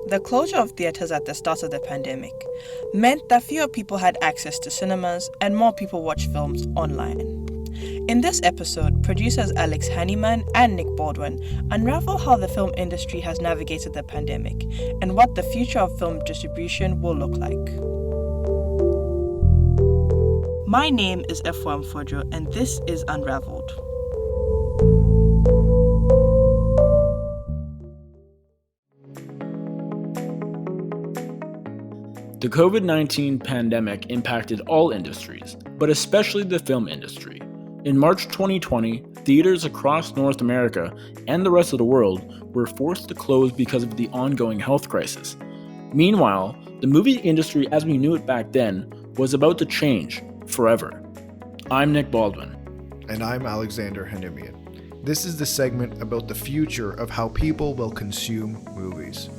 The closure of theatres at the start of the pandemic meant that fewer people had access to cinemas and more people watched films online. In this episode, producers Alex Hanimyan and Nick Baldwin unravel how the film industry has navigated the pandemic and what the future of film distribution will look like. My name is F1 Fojo and this is Unravelled. The COVID-19 pandemic impacted all industries, but especially the film industry. In March 2020, theaters across North America and the rest of the world were forced to close because of the ongoing health crisis. Meanwhile, the movie industry as we knew it back then was about to change forever. I'm Nick Baldwin. And I'm Alexander Hanimyan. This is the segment about the future of how people will consume movies.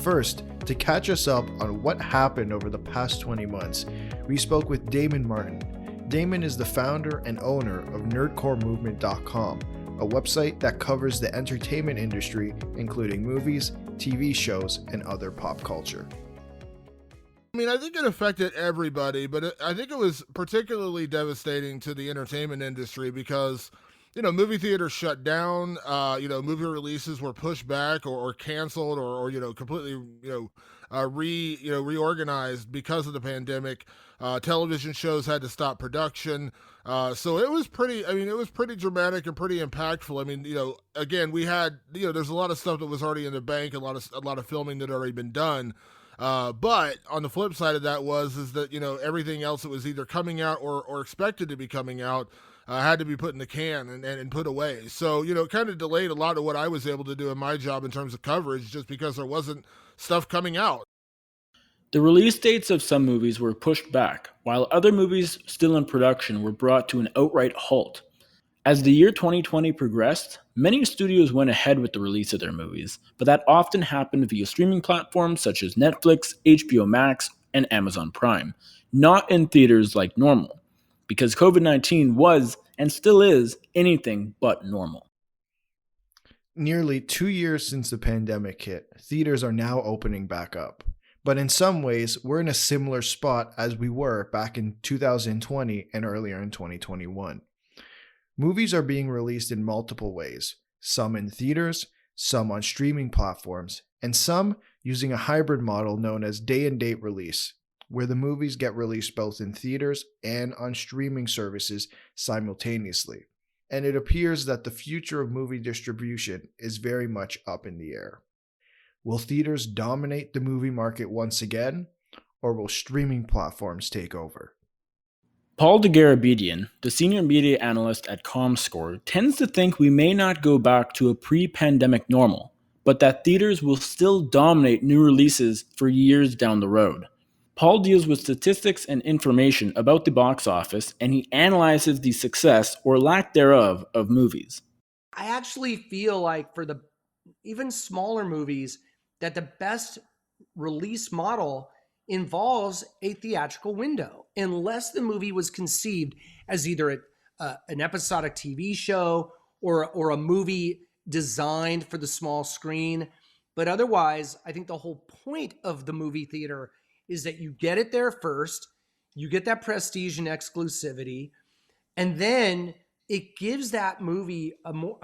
First, to catch us up on what happened over the past 20 months, we spoke with Damon Martin. Damon is the founder and owner of nerdcoremovement.com, a website that covers the entertainment industry, including movies, TV shows, and other pop culture. I mean, I think it affected everybody, but I think it was particularly devastating to the entertainment industry because, movie theaters shut down, movie releases were pushed back or canceled or completely, reorganized because of the pandemic. Television shows had to stop production. So it was pretty dramatic and pretty impactful. I mean, again, we had, there's a lot of stuff that was already in the bank, a lot of filming that had already been done. But on the flip side of that is that, everything else that was either coming out or expected to be coming out had to be put in the can and put away. So, it kind of delayed a lot of what I was able to do in my job in terms of coverage just because there wasn't stuff coming out. The release dates of some movies were pushed back, while other movies still in production were brought to an outright halt. As the year 2020 progressed, many studios went ahead with the release of their movies, but that often happened via streaming platforms such as Netflix, HBO Max, and Amazon Prime, not in theaters like normal, because COVID-19 was, and still is, anything but normal. Nearly 2 years since the pandemic hit, theaters are now opening back up. But in some ways, we're in a similar spot as we were back in 2020 and earlier in 2021. Movies are being released in multiple ways, some in theaters, some on streaming platforms, and some using a hybrid model known as day-and-date release, where the movies get released both in theaters and on streaming services simultaneously. And it appears that the future of movie distribution is very much up in the air. Will theaters dominate the movie market once again, or will streaming platforms take over? Paul DeGarabedian, the senior media analyst at Comscore, tends to think we may not go back to a pre-pandemic normal, but that theaters will still dominate new releases for years down the road. Paul deals with statistics and information about the box office, and he analyzes the success or lack thereof of movies. I actually feel like for the even smaller movies that the best release model involves a theatrical window, unless the movie was conceived as either an episodic TV show or a movie designed for the small screen. But otherwise, I think the whole point of the movie theater is that you get it there first, you get that prestige and exclusivity, and then it gives that movie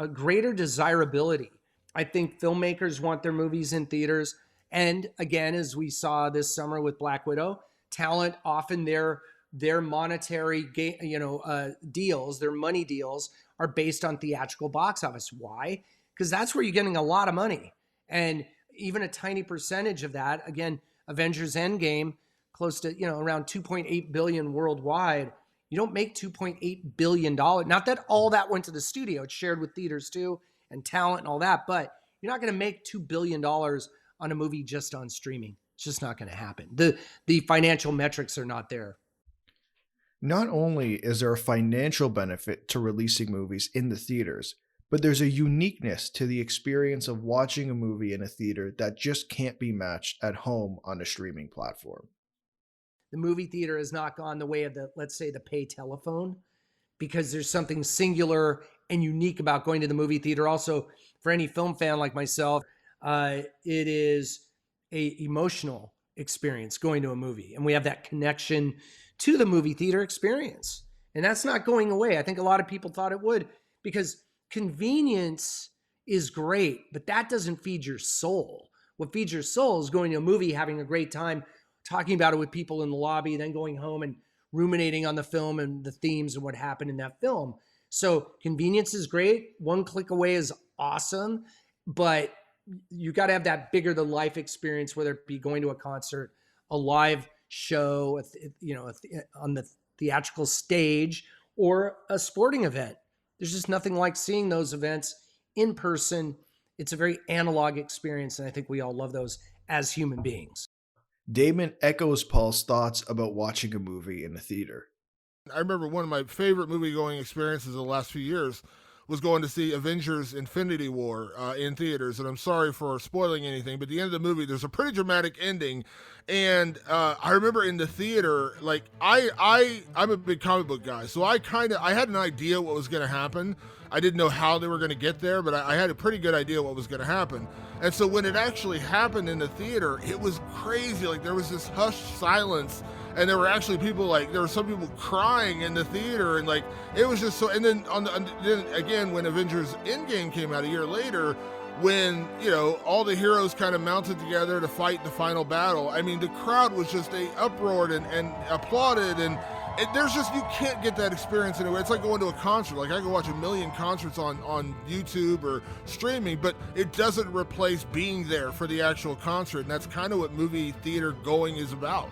a greater desirability. I think filmmakers want their movies in theaters. And again, as we saw this summer with Black Widow, talent often their monetary deals, their money deals are based on theatrical box office. Why? Because that's where you're getting a lot of money. And even a tiny percentage of that, again, Avengers Endgame, close to, around 2.8 billion worldwide. You don't make $2.8 billion. Not that all that went to the studio. It's shared with theaters too and talent and all that. But you're not going to make $2 billion on a movie just on streaming. It's just not going to happen. The financial metrics are not there. Not only is there a financial benefit to releasing movies in the theaters, but there's a uniqueness to the experience of watching a movie in a theater that just can't be matched at home on a streaming platform. The movie theater has not gone the way of let's say the pay telephone. because there's something singular and unique about going to the movie theater. Also, for any film fan like myself, it is a emotional experience going to a movie, and we have that connection to the movie theater experience, and that's not going away. I think a lot of people thought it would, because convenience is great, but that doesn't feed your soul. What feeds your soul is going to a movie, having a great time, talking about it with people in the lobby, then going home and ruminating on the film and the themes and what happened in that film. So convenience is great. One click away is awesome, but you got to have that bigger than life experience, whether it be going to a concert, a live show, on the theatrical stage, or a sporting event. There's just nothing like seeing those events in person. It's a very analog experience, and I think we all love those as human beings. Damon echoes Paul's thoughts about watching a movie in a theater. I remember one of my favorite movie-going experiences of the last few years was going to see Avengers Infinity War in theaters. And I'm sorry for spoiling anything, but at the end of the movie, there's a pretty dramatic ending. And I remember in the theater, like, I'm a big comic book guy, so I had an idea what was going to happen. I didn't know how they were going to get there, but I had a pretty good idea what was going to happen. And so when it actually happened in the theater, it was crazy. Like, there was this hushed silence, and there were actually people, like, there were some people crying in the theater, and like, it was just so. And then then again, when Avengers Endgame came out a year later, when, you know, all the heroes kind of mounted together to fight the final battle, I mean, the crowd was just uproared and applauded, and there's just, you can't get that experience anywhere. It's like going to a concert. Like, I can watch a million concerts on YouTube or streaming, but it doesn't replace being there for the actual concert, and that's kind of what movie theater going is about.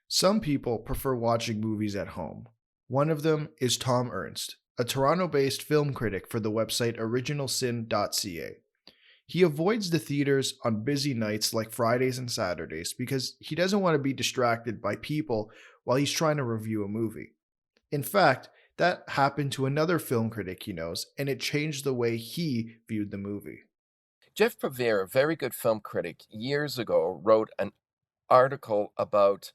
Some people prefer watching movies at home. One of them is Tom Ernst, a Toronto-based film critic for the website originalsin.ca. He avoids the theaters on busy nights like Fridays and Saturdays because he doesn't want to be distracted by people while he's trying to review a movie. In fact, that happened to another film critic he knows, and it changed the way he viewed the movie. Jeff Pavere, a very good film critic, years ago wrote an article about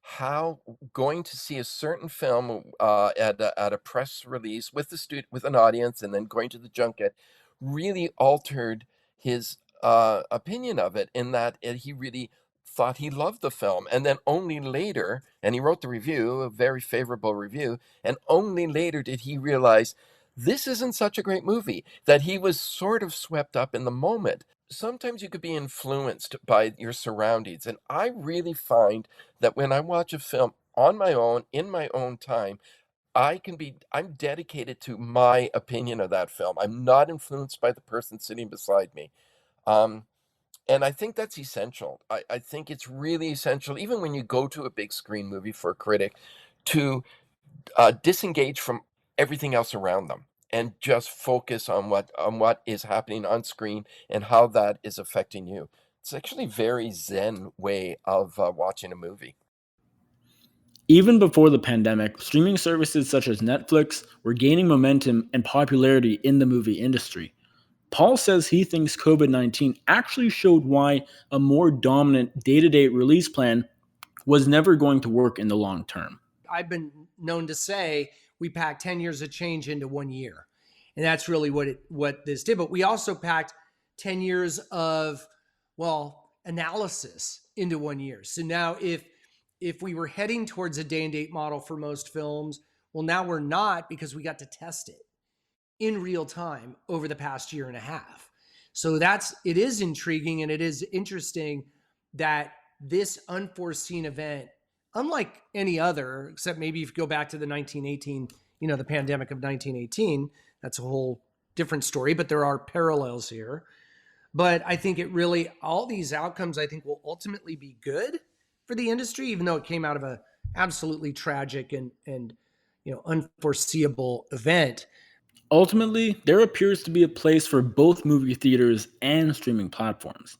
how going to see a certain film at a press release with with an audience, and then going to the junket, really altered his opinion of it, in that he really thought he loved the film. And then only later, and he wrote the review, a very favorable review, and only later did he realize this isn't such a great movie, that he was sort of swept up in the moment. Sometimes you could be influenced by your surroundings, and I really find that when I watch a film on my own, in my own time, I'm dedicated to my opinion of that film. I'm not influenced by the person sitting beside me. And I think that's essential. I think it's really essential, even when you go to a big screen movie for a critic, to disengage from everything else around them and just focus on what is happening on screen and how that is affecting you. It's actually a very zen way of watching a movie. Even before the pandemic, streaming services such as Netflix were gaining momentum and popularity in the movie industry. Paul says he thinks COVID-19 actually showed why a more dominant day-to-day release plan was never going to work in the long term. I've been known to say we packed 10 years of change into 1 year. And that's really what this did. But we also packed 10 years of, analysis into 1 year. So now if we were heading towards a day and date model for most films, well, now we're not, because we got to test it in real time over the past year and a half. So it is intriguing, and it is interesting that this unforeseen event, unlike any other, except maybe if you go back to the 1918, the pandemic of 1918, that's a whole different story, but there are parallels here. But I think all these outcomes, I think, will ultimately be good for the industry, even though it came out of a absolutely tragic and unforeseeable event. Ultimately, there appears to be a place for both movie theaters and streaming platforms.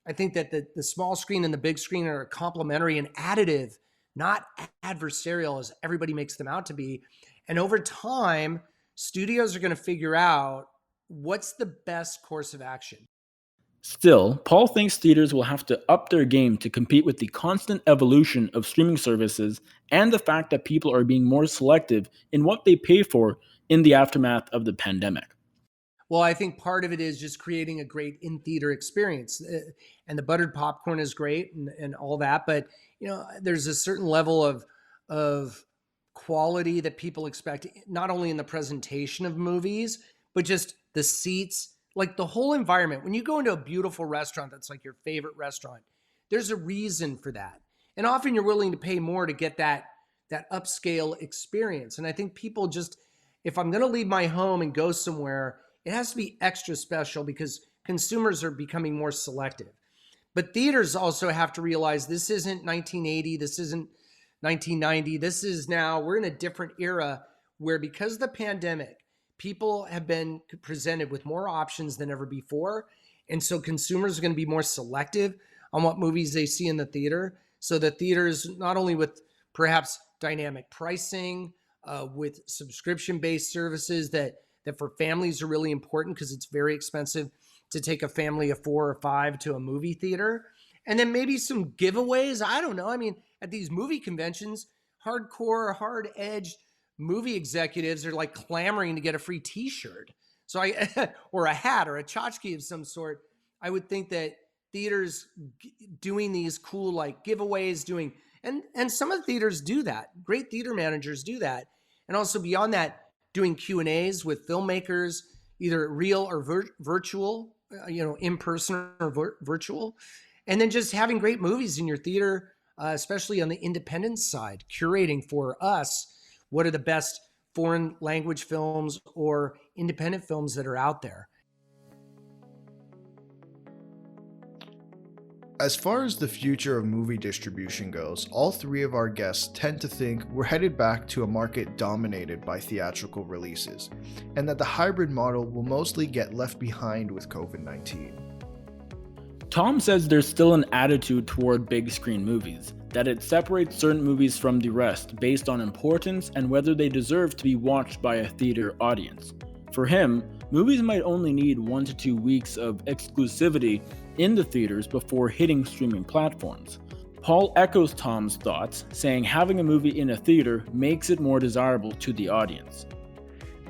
I think that the small screen and the big screen are complementary and additive, not adversarial as everybody makes them out to be. And over time, studios are going to figure out what's the best course of action. Still, Paul thinks theaters will have to up their game to compete with the constant evolution of streaming services and the fact that people are being more selective in what they pay for in the aftermath of the pandemic. Well, I think part of it is just creating a great in-theater experience. And the buttered popcorn is great and all that. But, there's a certain level of quality that people expect, not only in the presentation of movies, but just the seats, like the whole environment. When you go into a beautiful restaurant that's like your favorite restaurant, there's a reason for that. And often you're willing to pay more to get that upscale experience. And I think people just, if I'm going to leave my home and go somewhere, it has to be extra special because consumers are becoming more selective. But theaters also have to realize this isn't 1980, this isn't 1990. This is now, we're in a different era where, because of the pandemic, people have been presented with more options than ever before. And so consumers are going to be more selective on what movies they see in the theater. So the theaters, not only with perhaps dynamic pricing, with subscription-based services that for families are really important because it's very expensive to take a family of 4 or 5 to a movie theater. And then maybe some giveaways. I don't know. I mean, at these movie conventions, hardcore, hard-edged movie executives are like clamoring to get a free t-shirt. So or a hat or a tchotchke of some sort. I would think that theaters doing these cool like giveaways, and some of the theaters do that. Great theater managers do that. And also beyond that, doing Q&As with filmmakers, either real or virtual, in person or virtual. And then just having great movies in your theater, especially on the independent side, curating for us what are the best foreign language films or independent films that are out there. As far as the future of movie distribution goes, all three of our guests tend to think we're headed back to a market dominated by theatrical releases, and that the hybrid model will mostly get left behind with COVID-19. Tom says there's still an attitude toward big screen movies, that it separates certain movies from the rest based on importance and whether they deserve to be watched by a theater audience. For him, movies might only need 1 to 2 weeks of exclusivity in the theaters before hitting streaming platforms. Paul echoes Tom's thoughts, saying having a movie in a theater makes it more desirable to the audience.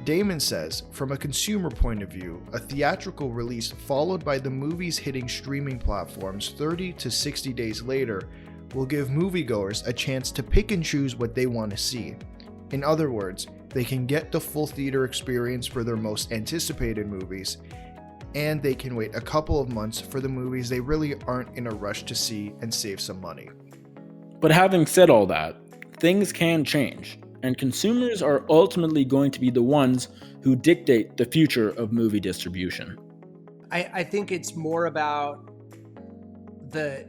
Damon says, from a consumer point of view, a theatrical release followed by the movies hitting streaming platforms 30 to 60 days later will give moviegoers a chance to pick and choose what they want to see. In other words, they can get the full theater experience for their most anticipated movies, and they can wait a couple of months for the movies they really aren't in a rush to see and save some money. But having said all that, things can change, and consumers are ultimately going to be the ones who dictate the future of movie distribution. I think it's more about the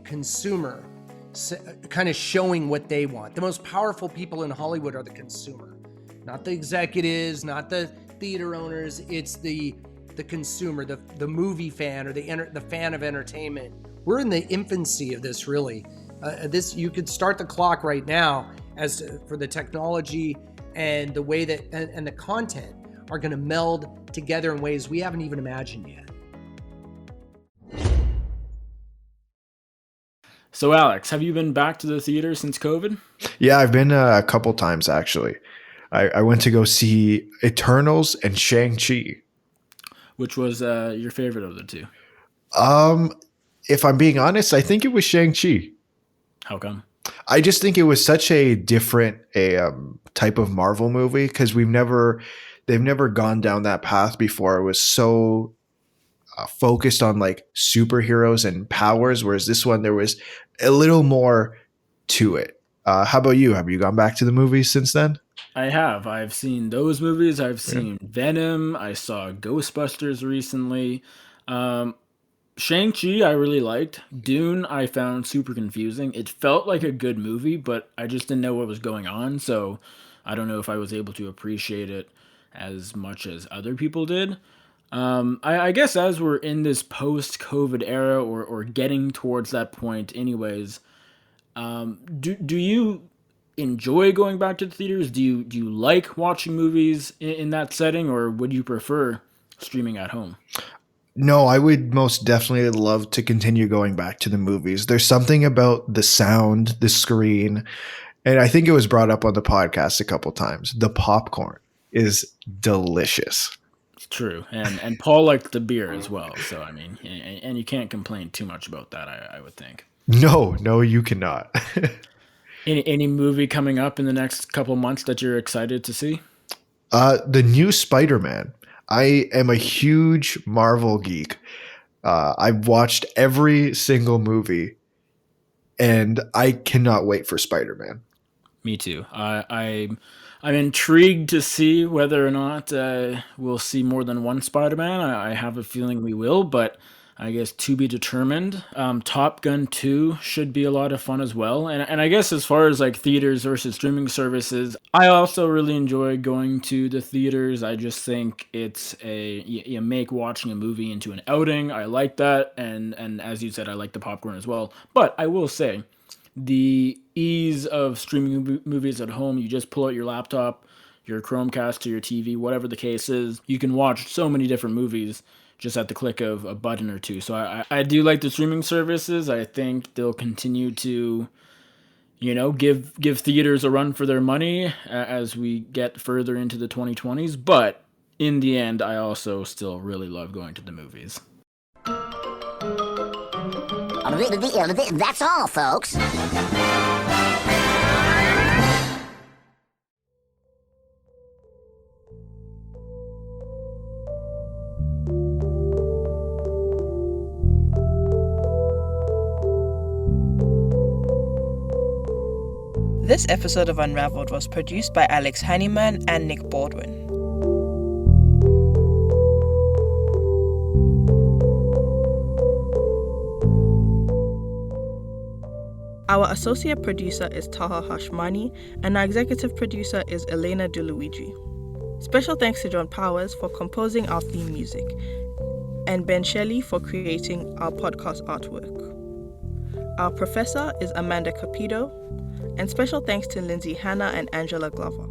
consumer kind of showing what they want. The most powerful people in Hollywood are the consumer, not the executives, not the theater owners. It's the consumer, the movie fan, or the fan of entertainment. We're in the infancy of this, really. You could start the clock right now for the technology and the way that and the content are going to meld together in ways we haven't even imagined yet. So Alex, have you been back to the theater since COVID? Yeah, I've been a couple times actually. I went to go see Eternals and Shang-Chi. Which was your favorite of the two? If I'm being honest, I think it was Shang-Chi. How come? I just think it was such a different type of Marvel movie because they've never gone down that path before. It was so focused on like superheroes and powers, whereas this one there was a little more to it. How about you? Have you gone back to the movies since then? I have. I've seen those movies. I've seen Venom. I saw Ghostbusters recently. Shang-Chi I really liked. Dune I found super confusing. It felt like a good movie, but I just didn't know what was going on, so I don't know if I was able to appreciate it as much as other people did. I guess as we're in this post-COVID era or getting towards that point anyways, do you enjoy going back to the theaters? Do you like watching movies in that setting, or would you prefer streaming at home? No, I would most definitely love to continue going back to the movies. There's something about the sound, the screen, and I think it was brought up on the podcast a couple times. The popcorn is delicious. It's true, and Paul liked the beer as well. So I mean, and you can't complain too much about that. I would think. No, you cannot. Any movie coming up in the next couple months that you're excited to see? The new Spider-Man. I am a huge Marvel geek. I've watched every single movie, and I cannot wait for Spider-Man. Me too. I'm intrigued to see whether or not we'll see more than one Spider-Man. I have a feeling we will, but I guess to be determined. Top Gun 2 should be a lot of fun as well. And I guess as far as like theaters versus streaming services, I also really enjoy going to the theaters. I just think it's you make watching a movie into an outing. I like that. And as you said, I like the popcorn as well. But I will say, the ease of streaming movies at home, you just pull out your laptop, your Chromecast, or your TV, whatever the case is. You can watch so many different movies just at the click of a button or two. So I do like the streaming services. I think they'll continue to, give theaters a run for their money as we get further into the 2020s. But in the end, I also still really love going to the movies. That's all, folks. This episode of Unravelled was produced by Hanimyan and Nick Baldwin. Our associate producer is Taha Hashmani, and our executive producer is Elena DeLuigi. Special thanks to John Powers for composing our theme music, and Ben Shelley for creating our podcast artwork. Our professor is Amanda Cupido, and special thanks to Lindsay Hanna and Angela Glover.